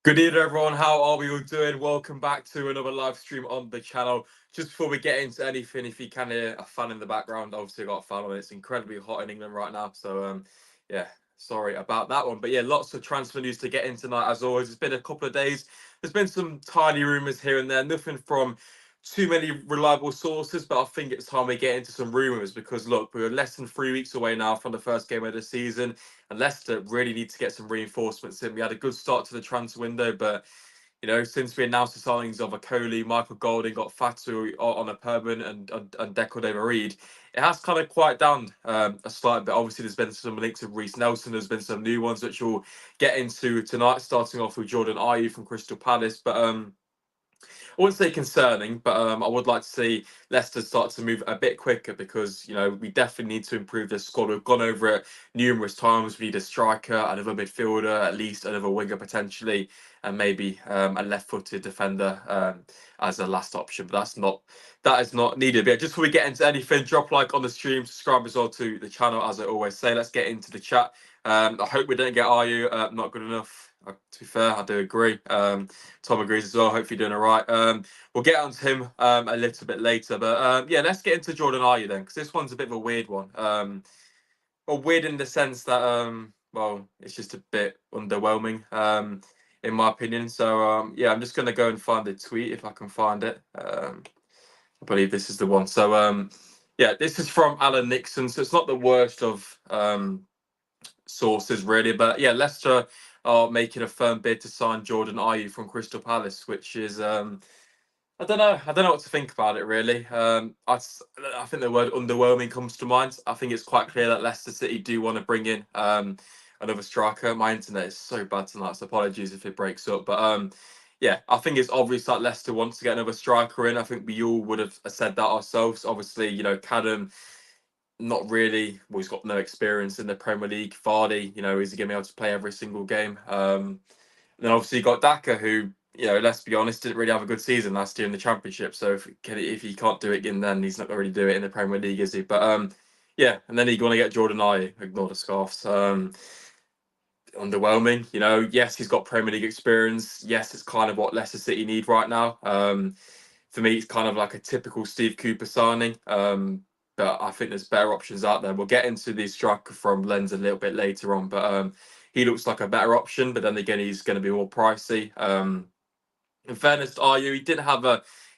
Good evening, everyone. How are we all doing? Welcome back to another live stream on the channel. Just before we get into anything, if you can hear a fan in the background, obviously I got a fan on. It's incredibly hot in England right now, so yeah, sorry about that one. But yeah, lots of transfer news to get in tonight. As always, it's been a couple of days. There's been some tiny rumours here and there. Nothing from too many reliable sources, but I think it's time we get into some rumours because look, we're less than 3 weeks away now from the first game of the season. And Leicester really need to get some reinforcements in. We had a good start to the transfer window, but since we announced the signings of Akoli, Michael Golding, got Fatu on a permanent, and Deco de Reed, it has kind of quieted down a slight bit. Obviously, there's been some links with Reece Nelson. There's been some new ones which we'll get into tonight, starting off with Jordan Ayew from Crystal Palace. But I wouldn't say concerning, but I would like to see Leicester start to move a bit quicker because we definitely need to improve this squad. We've gone over it numerous times. We need a striker, another midfielder, at least another winger potentially, and maybe a left-footed defender as a last option. But that is not needed. But just before we get into anything, drop a like on the stream, subscribe as well to the channel. As I always say, let's get into the chat. I hope we don't get Ayew not good enough. To be fair, I do agree. Tom agrees as well. Hope you're doing all right. We'll get on to him a little bit later. But yeah, let's get into Jordan Ayew then, because this one's a bit of a weird one. Well, weird in the sense that, well, it's just a bit underwhelming, in my opinion. So, yeah, I'm just going to go and find the tweet if I can find it. I believe this is the one. So, yeah, this is from Alan Nixon. So it's not the worst of sources, really. But yeah, Leicester are making a firm bid to sign Jordan Ayew from Crystal Palace, which is I don't know what to think about it really. I think the word underwhelming comes to mind. I think it's quite clear that Leicester City do want to bring in another striker. My internet is so bad tonight, so apologies if it breaks up. But yeah, I think it's obvious that Leicester wants to get another striker in. I think we all would have said that ourselves. Obviously, Cadam, not really. Well, he's got no experience in the Premier League. Vardy, is he going to be able to play every single game? And then obviously you got Daka, who, let's be honest, didn't really have a good season last year in the Championship. So if he can't do it again, then he's not going to really do it in the Premier League, is he? But yeah, and then you want to get Jordan Ayew. Ignore the scarves. Underwhelming. Yes, he's got Premier League experience. Yes, it's kind of what Leicester City need right now. For me, it's kind of like a typical Steve Cooper signing. But I think there's better options out there. We'll get into the striker from Lens a little bit later on, but he looks like a better option. But then again, he's going to be more pricey. In fairness to Ayew,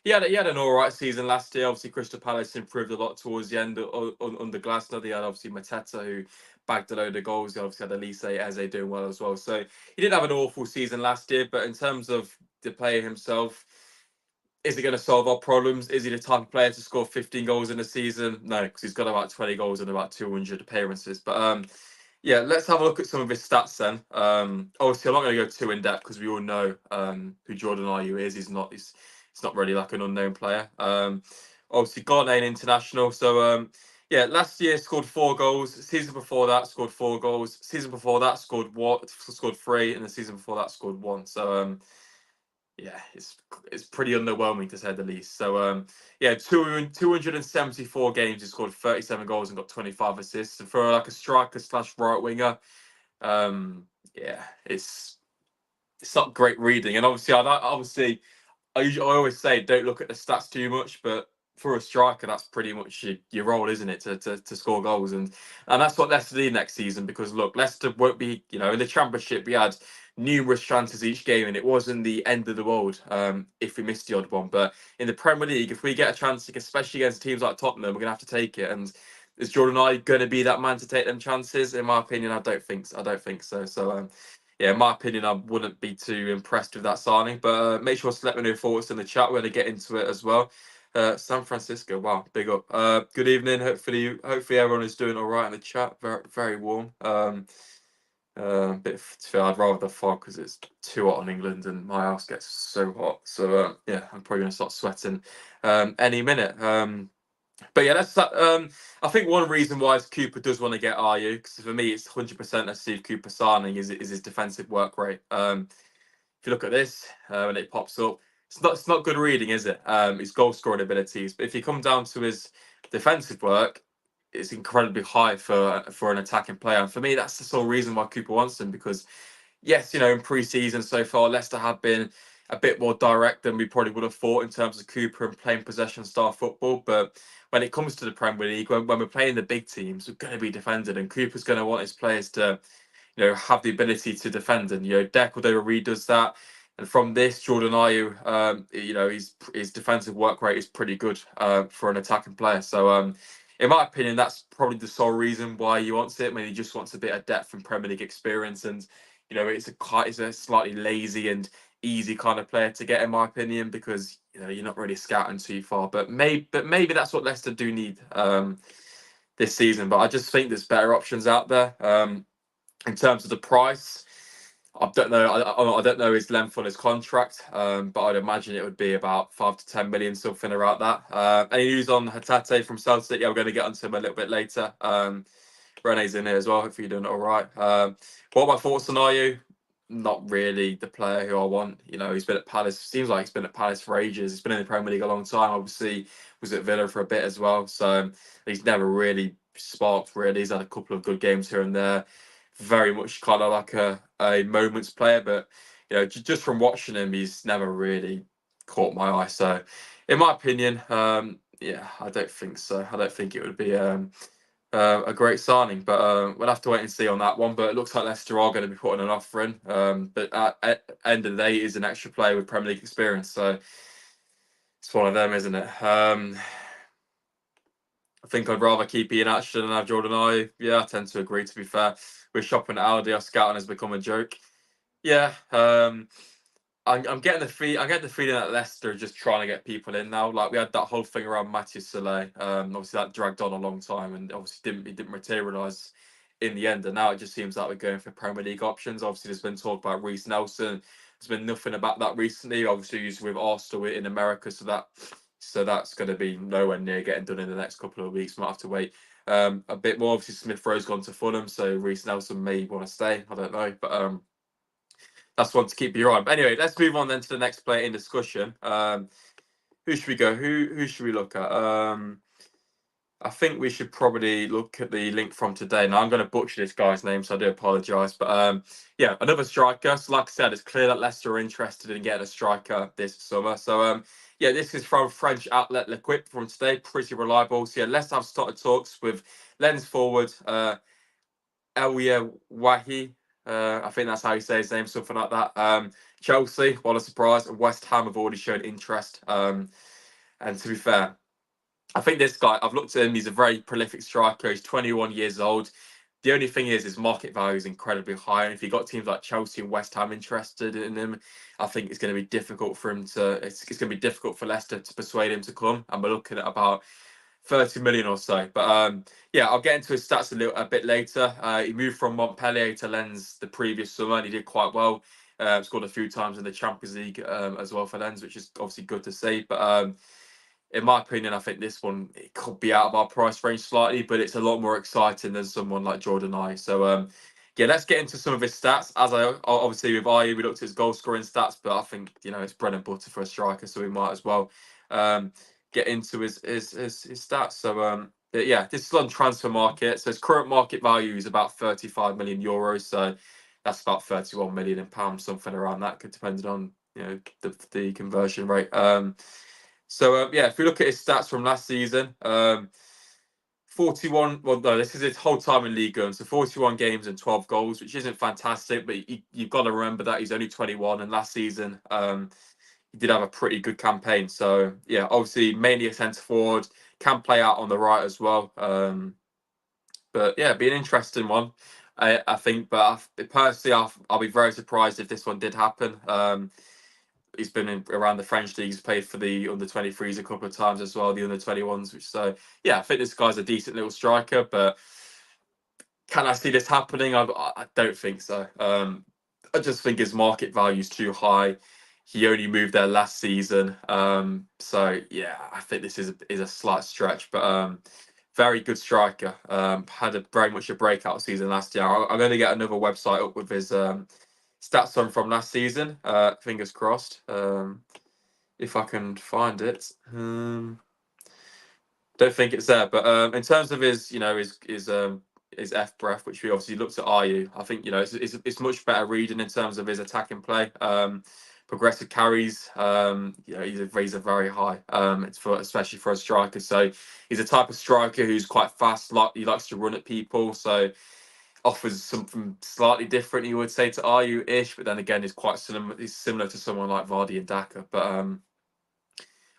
he had an all right season last year. Obviously, Crystal Palace improved a lot towards the end under Glasner. They had obviously Mateta, who bagged a load of goals. He obviously had Elise Eze doing well as well. So he didn't have an awful season last year. But in terms of the player himself, is he going to solve our problems? Is he the type of player to score 15 goals in a season? No, because he's got about 20 goals and about 200 appearances. But yeah, let's have a look at some of his stats then. Obviously, I'm not going to go too in depth because we all know who Jordan Ayew is. He's not really like an unknown player. Obviously, Ghanaian international. So yeah, last year scored 4 goals. Season before that scored 4 goals. Season before that scored 3, and the season before that scored 1. So yeah, it's pretty underwhelming to say the least. So yeah, 274 games, he scored 37 goals and got 25 assists. And for like a striker slash right winger, yeah, it's not great reading. And obviously, I always say don't look at the stats too much, but for a striker, that's pretty much your role, isn't it, to score goals, and that's what Leicester need next season. Because look, Leicester won't be, in the Championship we had numerous chances each game, and it wasn't the end of the world if we missed the odd one. But in the Premier League, if we get a chance, especially against teams like Tottenham, we're gonna have to take it. And is Jordan Ayew going to be that man to take them chances? In my opinion, I don't think so. So yeah, in my opinion, I wouldn't be too impressed with that signing. But make sure to let me know your thoughts in the chat. We're going to get into it as well. San Francisco, wow, big up. Good evening. Hopefully everyone is doing all right in the chat. Very, very warm. Bit I'd rather the fog because it's too hot in England and my house gets so hot. So yeah, I'm probably going to start sweating any minute. But yeah, I think one reason why Cooper does want to get Ayew, because for me it's 100% a Steve Cooper signing, is his defensive work rate. If you look at this when it pops up, it's not good reading, is it? His goal scoring abilities, but if you come down to his defensive work, it's incredibly high for an attacking player. And for me, that's the sole reason why Cooper wants him, because yes, in pre-season so far, Leicester have been a bit more direct than we probably would have thought in terms of Cooper and playing possession style football. But when it comes to the Premier League, when we're playing the big teams, we're going to be defended, and Cooper's going to want his players to, have the ability to defend. And Decordova does that. And from this, Jordan Ayew, his defensive work rate is pretty good for an attacking player. So, in my opinion, that's probably the sole reason why he wants it. I mean, he just wants a bit of depth and Premier League experience, and it's a slightly lazy and easy kind of player to get, in my opinion, because you're not really scouting too far. But maybe that's what Leicester do need this season. But I just think there's better options out there. In terms of the price, I don't know. I don't know his length on his contract, but I'd imagine it would be about 5 to 10 million, something around that. Any news on Hatate from Celtic? Yeah, we're going to get onto him a little bit later. Rene's in here as well. Hopefully you're doing all right. What are my thoughts on Ayew? Not really the player who I want. He's been at Palace. Seems like he's been at Palace for ages. He's been in the Premier League a long time. Obviously, was at Villa for a bit as well. So he's never really sparked. Really, he's had a couple of good games here and there. Very much kind of like a moments player, but just from watching him, he's never really caught my eye. So, in my opinion, yeah, I don't think so. I don't think it would be a great signing, but we'll have to wait and see on that one. But it looks like Leicester are going to be putting an offer in. But at end of the day, he's an extra player with Premier League experience, so it's one of them, isn't it? I think I'd rather keep Ian Ashton than have Jordan Ayew. Yeah, I tend to agree. To be fair, we're shopping at Aldi. Our scouting has become a joke. Yeah, I'm getting I'm getting the feeling that Leicester are just trying to get people in now. Like we had that whole thing around Matthew Saleh. Obviously that dragged on a long time, and obviously didn't materialise in the end. And now it just seems like we're going for Premier League options. Obviously, there's been talk about Reece Nelson. There's been nothing about that recently. Obviously, he's with Arsenal in America, so that's going to be nowhere near getting done in the next couple of weeks. Might have to wait a bit more. Obviously, Smith Rowe's gone to Fulham, so Reece Nelson may want to stay. I don't know, but that's one to keep your eye on. But anyway, let's move on then to the next player in discussion. Who should we go? Who should we look at? I think we should probably look at the link from today. Now I'm going to butcher this guy's name, so I do apologise. But yeah, another striker. So like I said, it's clear that Leicester are interested in getting a striker this summer. So yeah, this is from French outlet L'Equipe from today. Pretty reliable. So yeah, Leicester have started talks with lens forward Elye Wahi. I think that's how you say his name, something like that. Chelsea, what a surprise. And West Ham have already shown interest. And to be fair, I think this guy, I've looked at him, he's a very prolific striker. He's 21 years old. The only thing is his market value is incredibly high. And if you've got teams like Chelsea and West Ham interested in him, I think it's going to be difficult for him to, it's going to be difficult for Leicester to persuade him to come. And we're looking at about 30 million or so. But yeah, I'll get into his stats a bit later. He moved from Montpellier to Lens the previous summer, and he did quite well. Scored a few times in the Champions League as well for Lens, which is obviously good to see. But in my opinion, I think this one it could be out of our price range slightly, but it's a lot more exciting than someone like Jordan Ayew. So yeah, let's get into some of his stats. As I obviously with Ayew, we looked at his goal scoring stats, but I think it's bread and butter for a striker, so we might as well get into his stats. So yeah, this is on transfer market. So his current market value is about 35 million euros. So that's about 31 million in pounds, something around that, could depend on the conversion rate. So yeah, if we look at his stats from last season, 41. Well, no, this is his whole time in League One. So 41 games and 12 goals, which isn't fantastic, but you've got to remember that he's only 21, and last season he did have a pretty good campaign. So yeah, obviously mainly a centre forward, can play out on the right as well. But yeah, be an interesting one, I think. But personally, I'll be very surprised if this one did happen. He's been around the French league. He's played for the under-23s a couple of times as well, the under-21s. Which yeah, I think this guy's a decent little striker. But can I see this happening? I don't think so. I just think his market value is too high. He only moved there last season. So yeah, I think this is a slight stretch, but very good striker. Had very much a breakout season last year. I'm going to get another website up with his stats on from last season. Fingers crossed. If I can find it. Don't think it's there, but in terms of his his F breath, which we obviously looked at Ayew. I think it's much better reading in terms of his attacking play. Progressive carries. He's a very high. It's for especially for a striker. So he's a type of striker who's quite fast. He likes to run at people. So offers something slightly different, you would say, to Ayew-ish, but then again, is quite similar. He's similar to someone like Vardy and Daka. But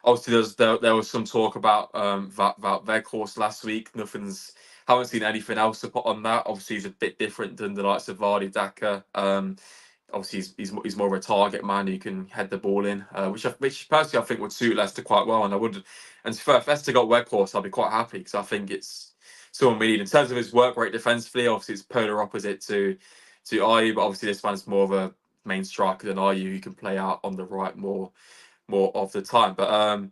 obviously, there was some talk about Weghorst last week. Haven't seen anything else to put on that. Obviously, he's a bit different than the likes of Vardy, Daka. Obviously, he's more of a target man who can head the ball in, which personally I think would suit Leicester quite well. And if Leicester got Weghorst, I'd be quite happy because I think it's someone we need in terms of his work rate defensively. Obviously, it's polar opposite to Ayew, but obviously this man's more of a main striker than Ayew, who can play out on the right more of the time. But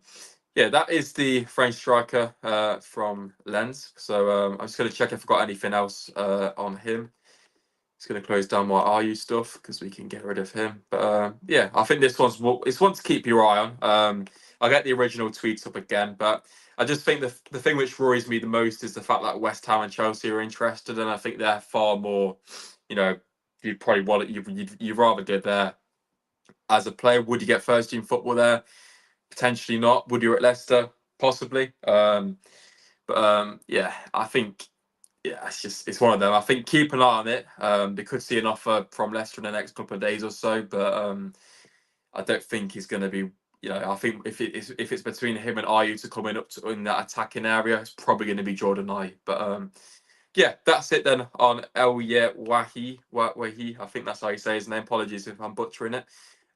yeah, that is the French striker from Lens. So I'm just going to check if I've got anything else on him. Just going to close down my Ayew stuff because we can get rid of him. But yeah, I think it's one to keep your eye on. I'll get the original tweets up again, but I just think the thing which worries me the most is the fact that West Ham and Chelsea are interested, and I think they're far more, you'd probably want it. You'd rather go there as a player. Would you get first team football there? Potentially not. Would you at Leicester? Possibly. Yeah, I think it's one of them. I think keep an eye on it. They could see an offer from Leicester in the next couple of days or so, but I don't think he's going to be. I think if it's between him and Ayew to come in that attacking area, it's probably going to be Jordan Ayew. But yeah, that's it then on Elye Wahi. I think that's how you say his name. Apologies if I'm butchering it.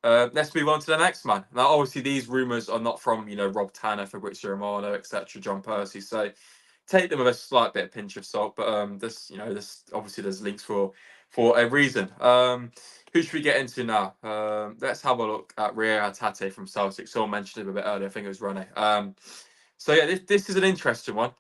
Let's move on to the next man. Now, obviously, these rumours are not from Rob Tanner, Fabrizio Romano, etc., John Percy. So take them with a slight bit of pinch of salt. But this obviously there's links for a reason. Who should we get into now? Let's have a look at Elye Hatate from Celtic. Someone mentioned him a bit earlier. I think it was Rene. So yeah, this is an interesting one.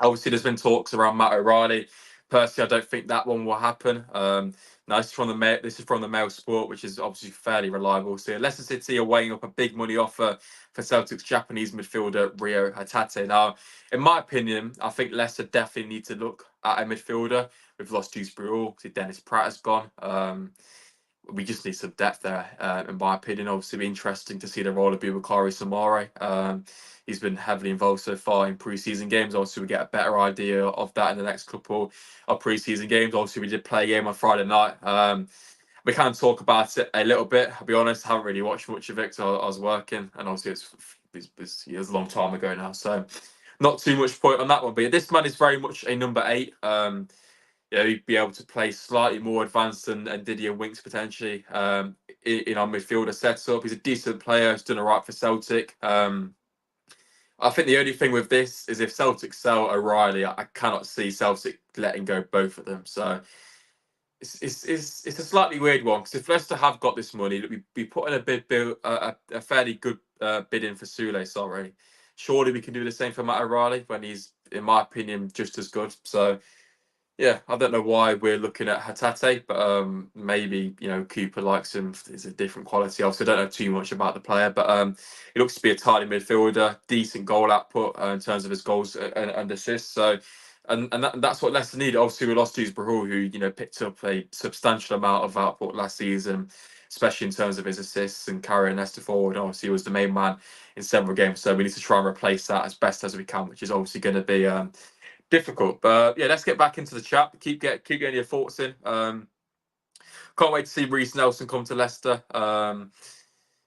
Obviously, there's been talks around Matt O'Reilly. Personally, I don't think that one will happen. Now, this is from the Mail Sport, which is obviously fairly reliable. So Leicester City are weighing up a big money offer for Celtic's Japanese midfielder Elye Hatate. Now, in my opinion, I think Leicester definitely need to look at a midfielder. We've lost Dewsbury Hall. Dennis Pratt has gone. We just need some depth there, in my opinion. Obviously, it'll be interesting to see the role of Boubakary Soumaré. He's been heavily involved so far in pre-season games. Obviously, we get a better idea of that in the next couple of pre-season games. Obviously, we did play a game on Friday night. We can talk about it a little bit. I'll be honest, I haven't really watched much of it because I was working, and obviously it was a long time ago now, so not too much point on that one. But this man is very much a number 8. He'd be able to play slightly more advanced than Didier Winks potentially in our midfielder setup. He's a decent player. He's done all right for Celtic. I think the only thing with this is if Celtic sell O'Reilly, I cannot see Celtic letting go both of them. So it's a slightly weird one because if Leicester have got this money, we'd be putting a fairly good bid in for Sule. Sorry, surely we can do the same for Matt O'Reilly when he's, in my opinion, just as good. So yeah, I don't know why we're looking at Hatate, but maybe Cooper likes him. It's a different quality. Obviously, I don't know too much about the player, but he looks to be a tidy midfielder, decent goal output in terms of his goals and assists. So, that's what Leicester need. Obviously, we lost Dewsbury Hall, who picked up a substantial amount of output last season, especially in terms of his assists and carrying Leicester forward. Obviously, he was the main man in several games, so we need to try and replace that as best as we can, which is obviously going to be difficult. But yeah, let's get back into the chat. Keep getting your thoughts in. Can't wait to see Reece Nelson come to Leicester.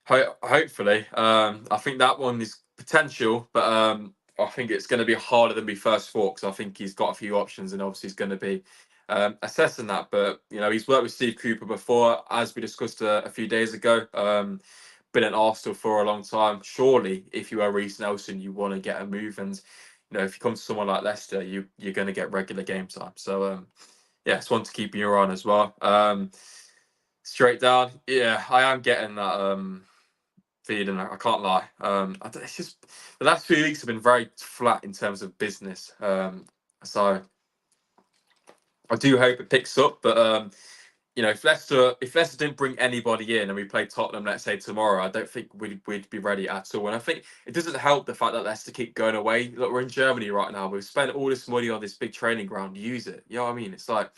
Hopefully, I think that one is potential, but I think it's going to be harder than we first thought because I think he's got a few options, and obviously he's going to be assessing that. But he's worked with Steve Cooper before, as we discussed a few days ago. Been at Arsenal for a long time. Surely, if you are Reece Nelson, you want to get a move, and if you come to someone like Leicester, you're going to get regular game time. So yeah, it's one to keep your eye on as well. Straight down, yeah, I am getting that feeling. I can't lie. It's just the last few weeks have been very flat in terms of business. So I do hope it picks up, but you know, if Leicester didn't bring anybody in and we played Tottenham, let's say tomorrow, I don't think we'd be ready at all. And I think it doesn't help the fact that Leicester keep going away. Look, we're in Germany right now. We've spent all this money on this big training ground. Use it. You know what I mean? It's like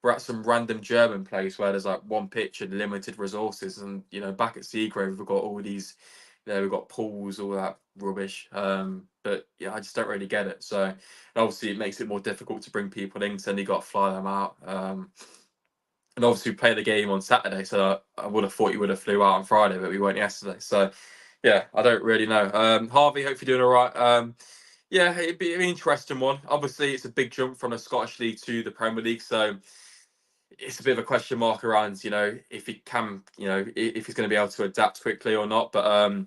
we're at some random German place where there's like one pitch and limited resources. And you know, back at Seagrave, we've got all these. You know, we've got pools, all that rubbish. But yeah, I just don't really get it. So obviously, it makes it more difficult to bring people in. So then you got to fly them out. And obviously we played the game on Saturday, so I would have thought you would have flew out on Friday, but we went yesterday. So yeah, I don't really know. Harvey, hope you're doing all right. Yeah, it'd be an interesting one. Obviously, it's a big jump from the Scottish League to the Premier League, so it's a bit of a question mark around, you know, if he can, you know, if he's going to be able to adapt quickly or not. But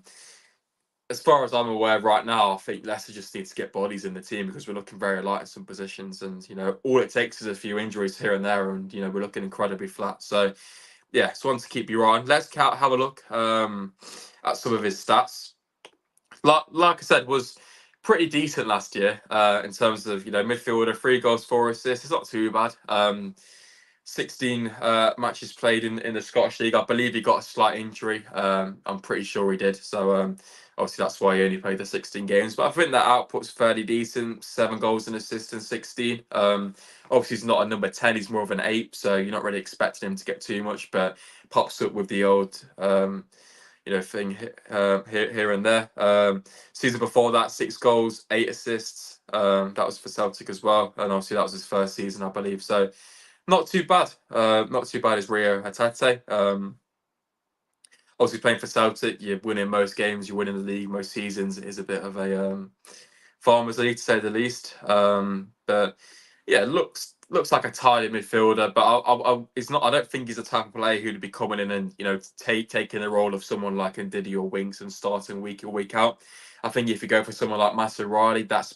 as far as I'm aware right now, I think Leicester just needs to get bodies in the team because we're looking very light in some positions. And, you know, all it takes is a few injuries here and there. And, you know, we're looking incredibly flat. So, yeah, it's one to keep your eye on. Let's have a look at some of his stats. Like I said, was pretty decent last year in terms of, you know, midfielder, 3 goals, 4 assists. It's not too bad. 16 matches played in the Scottish League. I believe he got a slight injury. I'm pretty sure he did. So obviously that's why he only played the 16 games. But I think that output's fairly decent. 7 goals and assists in 16. Obviously he's not a number 10. He's more of an 8. So you're not really expecting him to get too much. But pops up with the old you know, thing here and there. Season before that, 6 goals, 8 assists. That was for Celtic as well. And obviously that was his first season, I believe. So not too bad. Not too bad as Elye Wahi. Obviously playing for Celtic, you're winning most games, you're winning the league most seasons. It is a bit of a farmers league to say the least. But yeah, looks like a tidy midfielder. But it's not. I don't think he's the type of player who'd be coming in and, you know, taking the role of someone like Ndidi or Winks and starting week in, week out. I think if you go for someone like Matt O'Reilly, that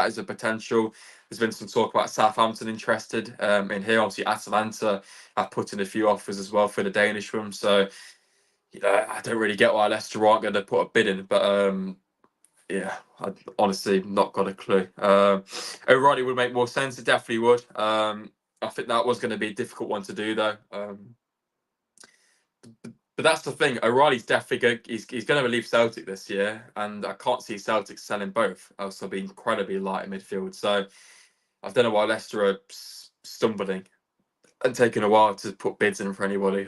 is a potential. There's been some talk about Southampton interested in here. Obviously, Atalanta have put in a few offers as well for the Danish room. So, you know, I don't really get why Leicester aren't going to put a bid in. But yeah, I honestly not got a clue. O'Reilly would make more sense. It definitely would. I think that was going to be a difficult one to do though. But that's the thing. O'Reilly's definitely he's going to leave Celtic this year, and I can't see Celtic selling both. Else they'll be incredibly light in midfield. So I don't know why Leicester are stumbling and taking a while to put bids in for anybody.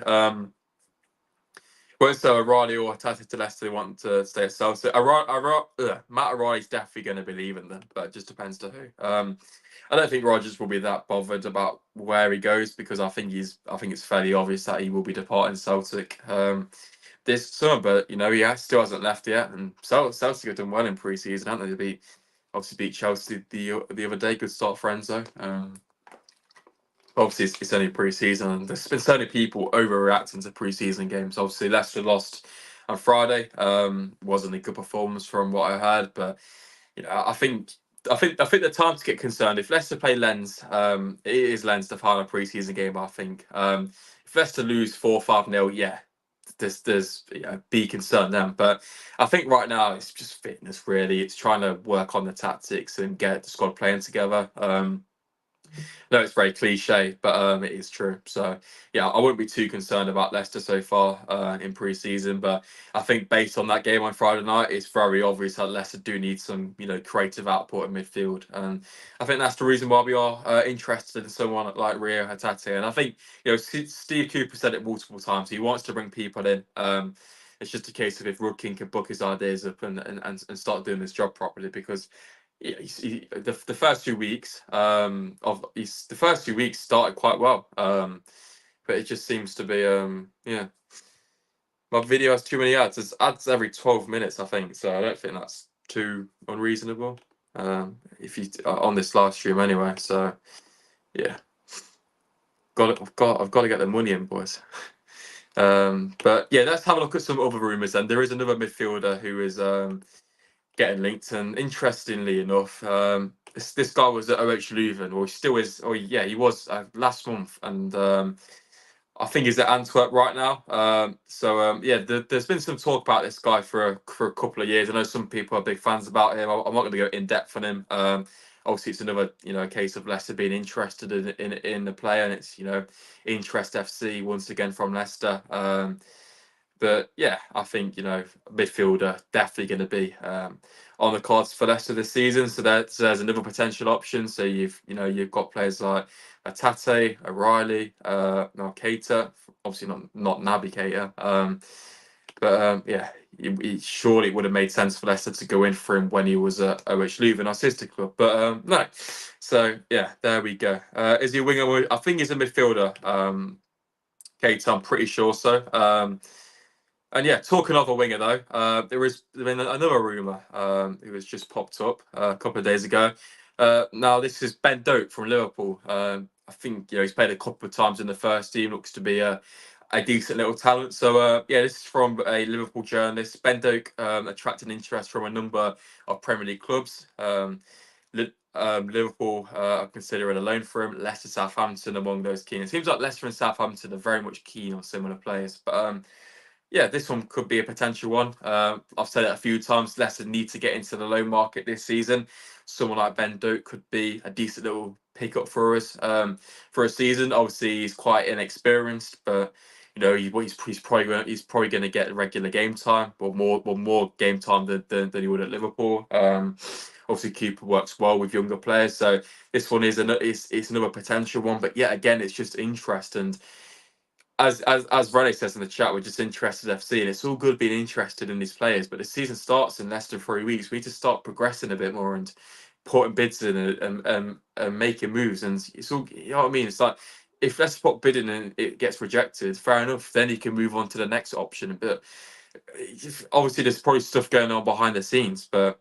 Whether so O'Reilly or Hatate to Leicester want to stay at Celtic. Matt O'Reilly's definitely going to be leaving them, but it just depends to who. I don't think Rodgers will be that bothered about where he goes because I think it's fairly obvious that he will be departing Celtic this summer. But you know, still hasn't left yet, and Celtic have done well in pre-season, haven't they? They obviously beat Chelsea the other day. Good start for Enzo. Obviously, it's only pre-season, and there's been so many people overreacting to pre-season games. Obviously, Leicester lost on Friday. Wasn't a good performance from what I heard, but you know, I think the time to get concerned. If Leicester play Lens, it is Lens the final pre-season game. I think if Leicester lose 4-5-0, yeah, there's you know, be concerned then. But I think right now it's just fitness. Really, it's trying to work on the tactics and get the squad playing together. No, it's very cliche, but it is true. So yeah, I wouldn't be too concerned about Leicester so far in pre-season. But I think based on that game on Friday night, it's very obvious that Leicester do need some, you know, creative output in midfield, and I think that's the reason why we are interested in someone like Elye Hatate. And I think, you know, Steve Cooper said it multiple times. He wants to bring people in. It's just a case of if Rudkin can book his ideas up and start doing this job properly, because yeah, the first 2 weeks the first 2 weeks started quite well, but it just seems to be yeah. My video has too many ads. There's ads every 12 minutes, I think. So I don't think that's too unreasonable. If you on this live stream anyway. So yeah, I've got to get the money in, boys. But yeah, let's have a look at some other rumours. Then there is another midfielder who is getting linked, and interestingly enough, this guy was at OH Leuven, or he still is, or yeah, he was last month, and I think he's at Antwerp right now. Yeah, there's been some talk about this guy for a couple of years. I know some people are big fans about him. I'm not going to go in depth on him. obviously it's another case of Leicester being interested in the player, and it's Interest FC once again from Leicester. But yeah, I think midfielder definitely going to be on the cards for Leicester this season. So there's another potential option. So you've got players like Hatate, O'Reilly, Keita, obviously not Naby Keita. But yeah, surely it would have made sense for Leicester to go in for him when he was at OH Leuven, our sister club. But no. So yeah, there we go. Is he a winger? I think he's a midfielder. Keita, I'm pretty sure so. And yeah, talking of a winger though, there has been another rumour who has just popped up a couple of days ago. Now this is Ben Doak from Liverpool. I think he's played a couple of times in the first team. Looks to be a decent little talent. So yeah, this is from a Liverpool journalist. Ben Doak attracted interest from a number of Premier League clubs. Liverpool are considering a loan for him. Leicester, Southampton among those keen. It seems like Leicester and Southampton are very much keen on similar players, but yeah, this one could be a potential one. I've said it a few times. Leicester need to get into the loan market this season. Someone like Ben Doak could be a decent little pickup for us for a season. Obviously, he's quite inexperienced, but he's probably going to get regular game time, or more game time than he would at Liverpool. Obviously, Cooper works well with younger players, so this one is another potential one. But yeah, again, it's just interest. And as Rene says in the chat, we're just interested in FC, and it's all good being interested in these players, but the season starts in less than 3 weeks. We need to start progressing a bit more and putting bids in and making moves. And it's all, you know what I mean? It's like, if Leicester put bid in and it gets rejected, fair enough, then you can move on to the next option. But obviously there's probably stuff going on behind the scenes, but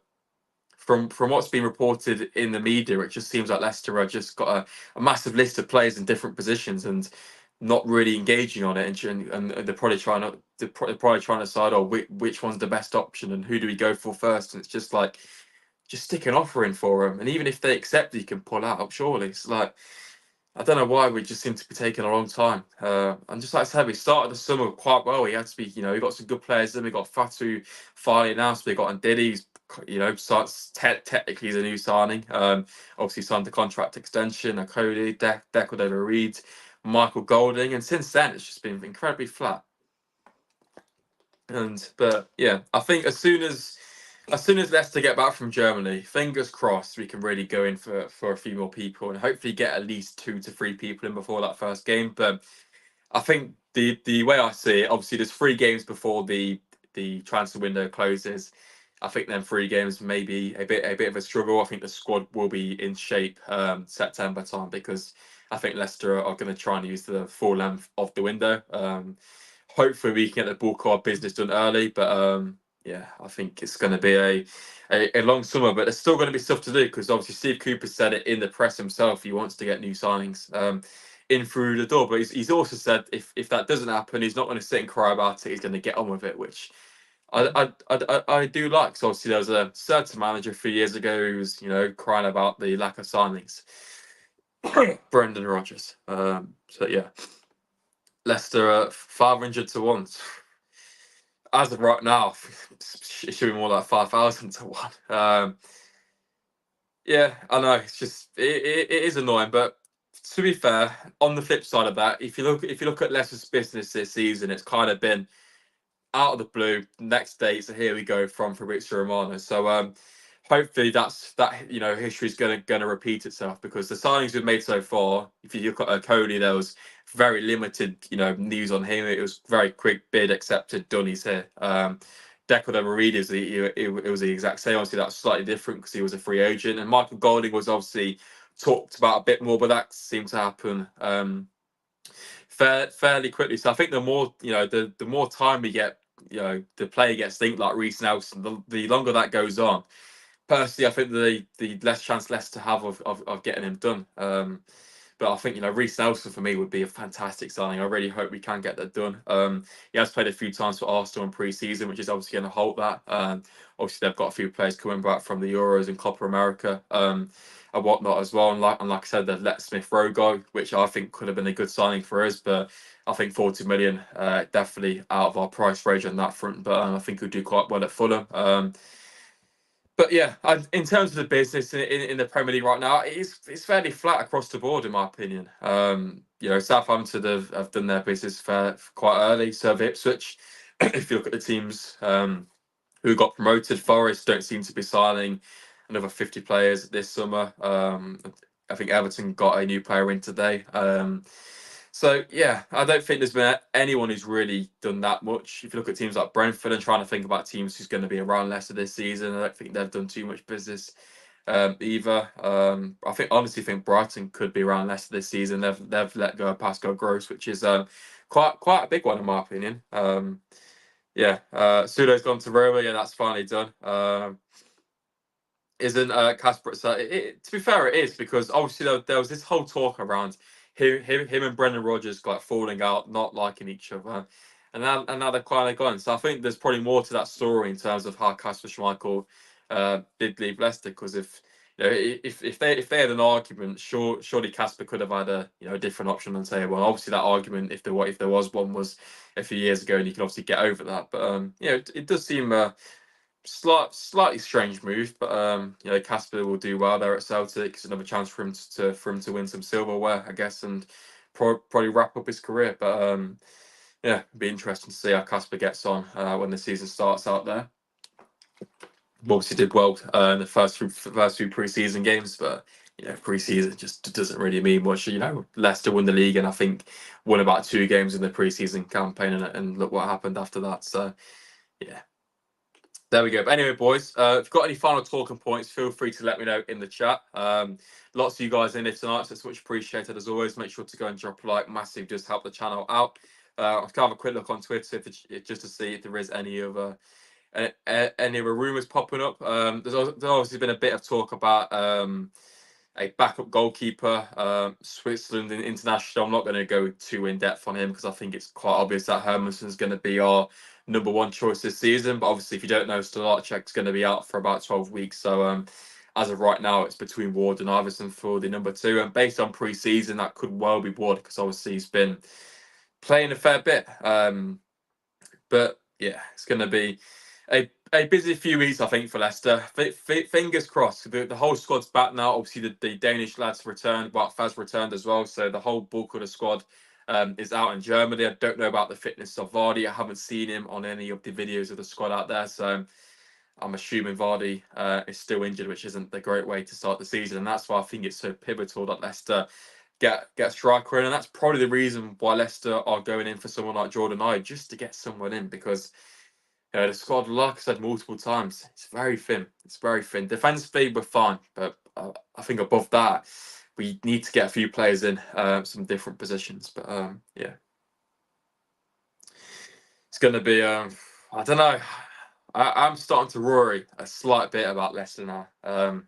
from what's been reported in the media, it just seems like Leicester have just got a massive list of players in different positions and not really engaging on it, and they're probably trying to decide, which one's the best option and who do we go for first. And it's just like, just stick an offer in for them, and even if they accept, you can pull out. Surely it's like, I don't know why we just seem to be taking a long time. And just like I said, we started the summer quite well. We had to be, we got some good players. Then we got Fatu finally announced. We got Ndidi, starts technically he's a new signing. Obviously signed the contract extension. Cody, Deco Reed, Michael Golding, and since then it's just been incredibly flat. But yeah, I think as soon as Leicester get back from Germany, fingers crossed, we can really go in for a few more people and hopefully get at least 2 to 3 people in before that first game. But I think the way I see it, obviously there's 3 games before the transfer window closes. I think then 3 games may be a bit of a struggle. I think the squad will be in shape September time, because I think Leicester are going to try and use the full length of the window. Hopefully we can get the bulk of our business done early, but yeah, I think it's going to be a long summer, but there's still going to be stuff to do, because obviously Steve Cooper said it in the press himself. He wants to get new signings in through the door, but he's also said if that doesn't happen, he's not going to sit and cry about it. He's going to get on with it, which I do like. So obviously there was a certain manager a few years ago who was crying about the lack of signings. Brendan Rodgers. So yeah, Leicester 500 to 1. As of right now, it should be more like 5,000 to 1. Yeah, I know. It's just it is annoying, but to be fair, on the flip side of that, if you look at Leicester's business this season, it's kind of been out of the blue. Next day, so here we go from Fabrizio Romano. So hopefully that history is going to repeat itself, because the signings we've made so far, if you look at Cody, there was very limited news on him. It was very quick bid accepted, done, he's here. Deco Reed it was the exact same. Obviously that's slightly different because he was a free agent, and Michael Golding was obviously talked about a bit more, but that seemed to happen fairly quickly. So I think the more the more time we get, the player gets linked like Reece Nelson, the longer that goes on. Personally, I think the less chance Leicester have of getting him done. But I think Reece Nelson for me would be a fantastic signing. I really hope we can get that done. He has played a few times for Arsenal in pre-season, which is obviously going to halt that. Obviously they've got a few players coming back from the Euros and Copa America and whatnot as well. And like I said, they've let Smith Rowe go, which I think could have been a good signing for us. But I think 40 million definitely out of our price range on that front. But I think he'll do quite well at Fulham. But yeah, in terms of the business in the Premier League right now, it's fairly flat across the board, in my opinion. Southampton have done their business for quite early. So have Ipswich. If you look at the teams who got promoted, Forest don't seem to be signing another 50 players this summer. I think Everton got a new player in today. So yeah, I don't think there's been anyone who's really done that much. If you look at teams like Brentford and trying to think about teams who's going to be around Leicester this season, I don't think they've done too much business either. I honestly think Brighton could be around Leicester this season. They've let go of Pascal Gross, which is quite a big one in my opinion. Sudo's gone to Roma. Yeah, that's finally done. Isn't Casper? So to be fair, it is, because obviously there was this whole talk around him and Brendan Rodgers like falling out, not liking each other, and now they're kind of gone. So I think there's probably more to that story in terms of how Casper Schmeichel did leave Leicester. Because if they had an argument, surely Casper could have had a different option on the table. And obviously that argument, if there was one, was a few years ago, and you can obviously get over that. But it does seem slightly strange move, but Casper will do well there at Celtic. It's another chance for him to win some silverware, I guess, and probably wrap up his career. But it'd be interesting to see how Casper gets on when the season starts out there. Obviously did well in the first few pre-season games, but pre-season just doesn't really mean much. Leicester won the league, and I think won about 2 games in the pre-season campaign, and look what happened after that. So yeah. There we go. But anyway, boys, if you've got any final talking points, feel free to let me know in the chat. Lots of you guys in here tonight, so it's much appreciated as always. Make sure to go and drop a like. Massive, just help the channel out. I'll have a quick look on Twitter just to see if there is any other rumours popping up. There's obviously been a bit of talk about a backup goalkeeper, Switzerland international. I'm not going to go too in depth on him because I think it's quite obvious that Hermansson's going to be our number 1 choice this season. But obviously, if you don't know, Stolarczyk's going to be out for about 12 weeks. So as of right now, it's between Ward and Iverson for the number 2. And based on pre-season, that could well be Ward, because obviously he's been playing a fair bit. But yeah, it's going to be a busy few weeks, I think, for Leicester. Fingers crossed. The whole squad's back now. Obviously, the Danish lads returned, but Faz returned as well. So the whole bulk of the squad is out in Germany. I don't know about the fitness of Vardy. I haven't seen him on any of the videos of the squad out there. So I'm assuming Vardy is still injured, which isn't the great way to start the season. And that's why I think it's so pivotal that Leicester get striker in. And that's probably the reason why Leicester are going in for someone like Jordan Ayew, just to get someone in, because the squad, like I said multiple times, it's very thin. It's very thin. Defensively, we're fine, but I think above that, we need to get a few players in some different positions. But yeah, it's going to be. I don't know. I'm starting to worry a slight bit about Leicester now.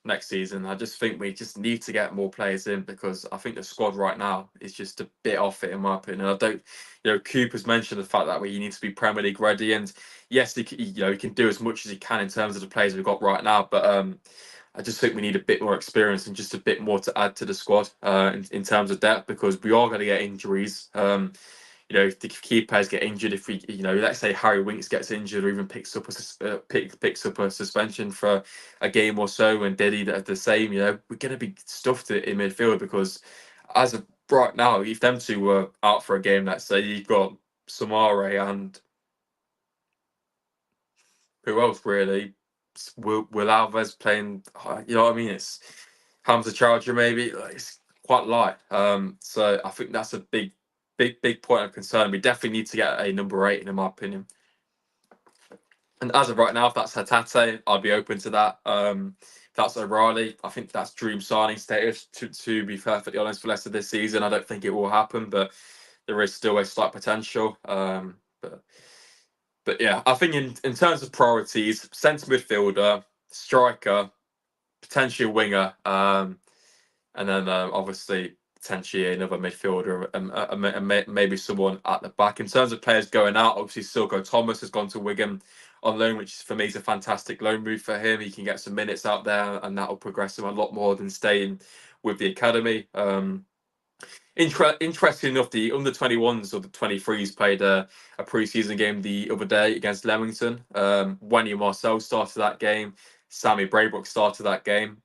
Next season, I just think we just need to get more players in, because I think the squad right now is just a bit off it, in my opinion. I don't, Cooper's mentioned the fact that we need to be Premier League ready, and yes, he can do as much as he can in terms of the players we've got right now, but I just think we need a bit more experience and just a bit more to add to the squad in terms of depth, because we are going to get injuries. If the key players get injured, if we, let's say Harry Winks gets injured, or even picks up a suspension for a game or so, and Diddy the same, we're going to be stuffed in midfield, because as of right now, if them two were out for a game, let's say you've got Samare and who else really? Will Alves playing? You know what I mean? It's Hamza Charger maybe. It's quite light. So I think that's a big point of concern. We definitely need to get a number 8 in my opinion. And as of right now, if that's Hatate, I'd be open to that. If that's O'Reilly, I think that's dream signing status. To be perfectly honest, for Leicester this season, I don't think it will happen, but there is still a slight potential. But yeah, I think in terms of priorities, centre midfielder, striker, potentially a winger, and then obviously potentially another midfielder, and maybe someone at the back. In terms of players going out, obviously Silko Thomas has gone to Wigan on loan, which for me is a fantastic loan move for him. He can get some minutes out there, and that will progress him a lot more than staying with the academy. Interesting enough, the under 21s or the 23s played a pre-season game the other day against Leamington. Wenny Marcel started that game. Sammy Braybrook started that game.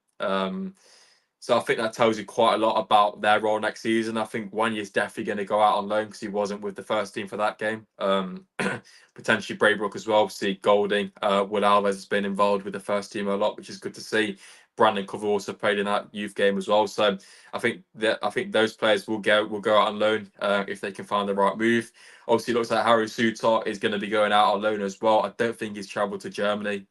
So I think that tells you quite a lot about their role next season. I think Wanya's definitely going to go out on loan because he wasn't with the first team for that game. Potentially Braybrook as well. Obviously, Golding, Will Alves has been involved with the first team a lot, which is good to see. Brandon Cover also played in that youth game as well. So I think those players will go out on loan if they can find the right move. Obviously, it looks like Harry Souttar is going to be going out on loan as well. I don't think he's travelled to Germany.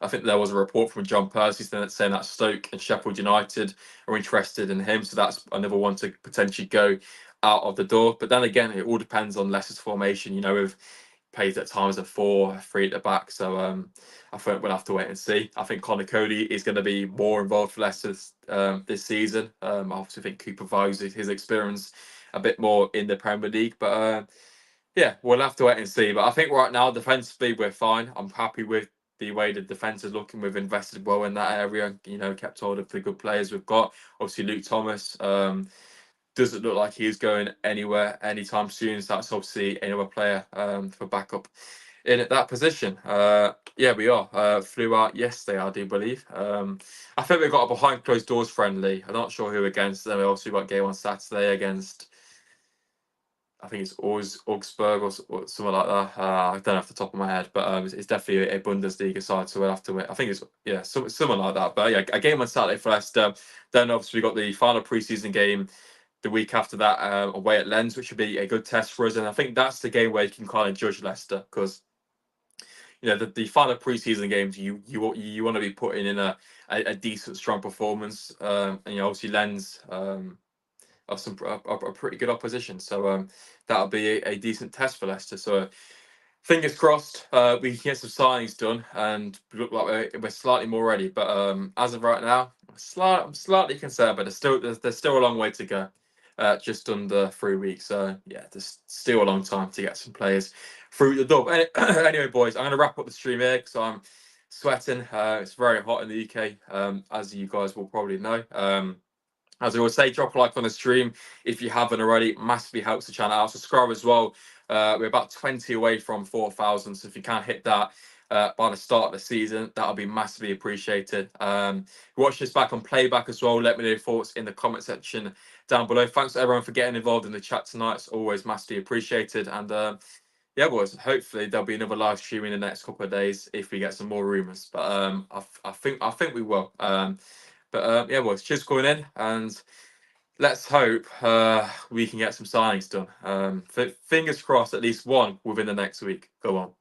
I think there was a report from John Percy saying that Stoke and Sheffield United are interested in him. So that's another one to potentially go out of the door. But then again, it all depends on Leicester's formation. You know, with plays at times a 4-3 at the back. So I think we'll have to wait and see. I think Connor Cody is going to be more involved for Leicester this season. I obviously think Cooper values his experience a bit more in the Premier League. But yeah, we'll have to wait and see. But I think right now, defensively, we're fine. I'm happy with the way the defence is looking. We've invested well in that area. You know, kept hold of the good players we've got. Obviously, Luke Thomas doesn't look like he's going anywhere anytime soon. So that's obviously another player for backup in at that position. Yeah, we are. Flew out yesterday, I do believe. I think we got a behind closed doors friendly. I'm not sure who against. Then we also got a game on Saturday against, I think it's always Augsburg or something like that. I don't know off the top of my head, but it's definitely a Bundesliga side, so we'll have to wait. I think it's something like that. But yeah, a game on Saturday for Leicester. Then obviously we got the final preseason game the week after that away at Lens, which should be a good test for us. And I think that's the game where you can kind of judge Leicester because you know the final preseason games you want to be putting in a decent strong performance. And you know obviously Lens. Of some a pretty good opposition. So that'll be a decent test for Leicester. So fingers crossed we can get some signings done and look like we're slightly more ready. But as of right now, I'm slightly concerned, but there's still a long way to go. Just under 3 weeks. So yeah, there's still a long time to get some players through the door. But anyway, boys, I'm going to wrap up the stream here because I'm sweating. It's very hot in the UK, as you guys will probably know. As I always say, drop a like on the stream if you haven't already. Massively helps the channel out. Subscribe as well. We're about 20 away from 4,000. So if you can't hit that by the start of the season, that'll be massively appreciated. Watch this back on playback as well. Let me know your thoughts in the comment section down below. Thanks to everyone for getting involved in the chat tonight. It's always massively appreciated. And yeah, boys, hopefully there'll be another live stream in the next couple of days if we get some more rumours. But I think we will. But yeah, boys, cheers for calling in, and let's hope we can get some signings done. Fingers crossed, at least one within the next week. Go on.